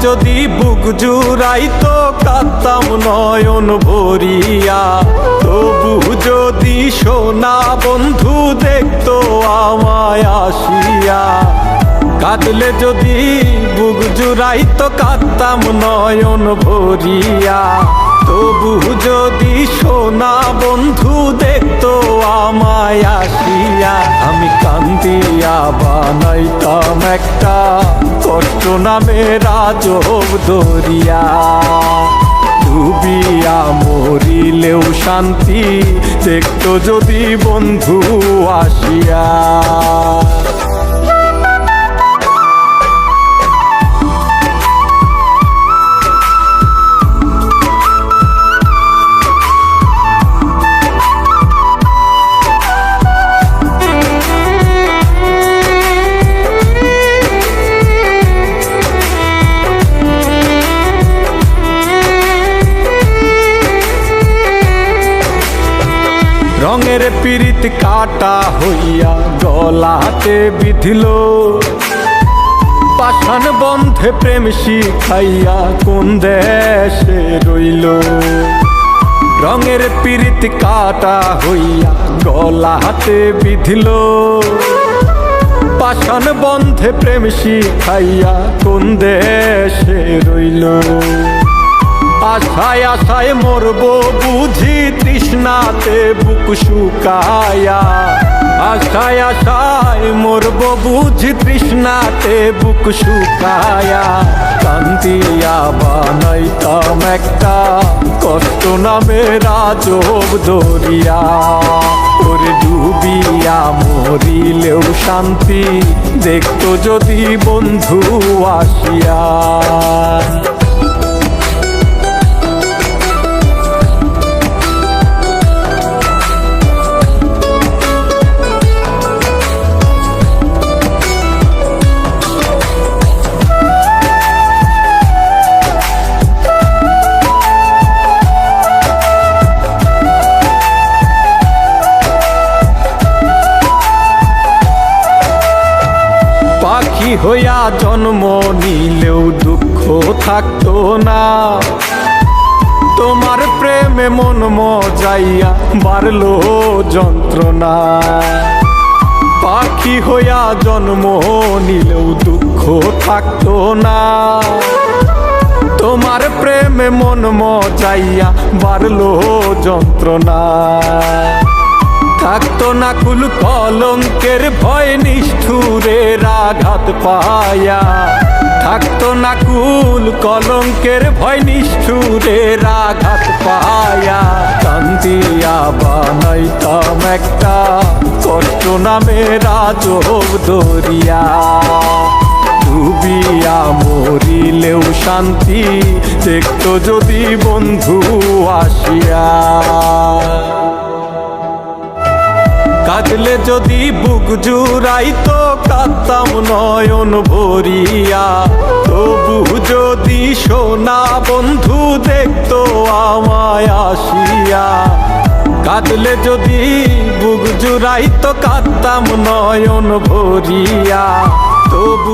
যদি বুক জুড়াইতো কাঁদতাম নয়ন ভরিয়া, তবু যদি সোনা বন্ধু দেখতো আমায় আসিয়া। কাঁদলে যদি বুক জুড়াইতো কাঁদতাম নয়ন ভরিয়া, তবু যদি সোনা বন্ধু দেখতো আমায় আসিয়া। আমি কান্দিয়া বানাইতাম একটা কষ্ট নামের আজব দরিয়া, ডুবিয়া মরিলেও শান্তি দেখতো যদি বন্ধু আসিয়া। রঙের পীড়িত কাটা হইয়া গলাতে বিধিল, পাষাণ বন্ধে প্রেম শিখাইয়া কোন দেশে রইল। রঙের পীড়িত কাটা হইয়া গলাতে বিধিল, পাষাণ বন্ধে প্রেম শিখাইয়া কোন দেশে রইল। আশায় আশায় মরবো বুঝি তৃষ্ণাতে বুক শুকায়া, আশায় আশায় মরবো বুঝি তৃষ্ণাতে বুক শুকায়া। কান্দিয়া বানাইতাম একটা কষ্ট নামের আজব দরিয়া, ওরে ডুবিয়া মরিলেও শান্তি দেখতো যদি বন্ধু আসিয়া। পাখি হইয়া জন্ম নিলেও দুঃখ থাকতো না, তোমার প্রেমে মন মজাইয়া বাড়লো যন্ত্রণা। পাখি হইয়া জন্ম নিলেও দুঃখ থাকতো না, তোমার প্রেমে মন মজাইয়া বাড়লো যন্ত্রণা। থাকতো না কুল কলঙ্কের ভয় নিষ্ঠুরের আঘাত পায়া, থাকতো না কুল কলঙ্কের ভয় নিষ্ঠুরের আঘাত পায়া। কান্দিয়া বানাইতাম একটা কষ্ট নামের আজব দরিয়া, ডুবিয়া মরিলেও শান্তি দেখতো যদি বন্ধু আসিয়া। কাঁদলে যদি বুক জুড়াইতো কাঁদতাম নয়ন ভরিয়া, তবু যদি সোনা বন্ধু দেখতো আমায় আসিয়া। কাঁদলে যদি বুক জুড়াইতো কাঁদতাম নয়ন ভরিয়া, তবু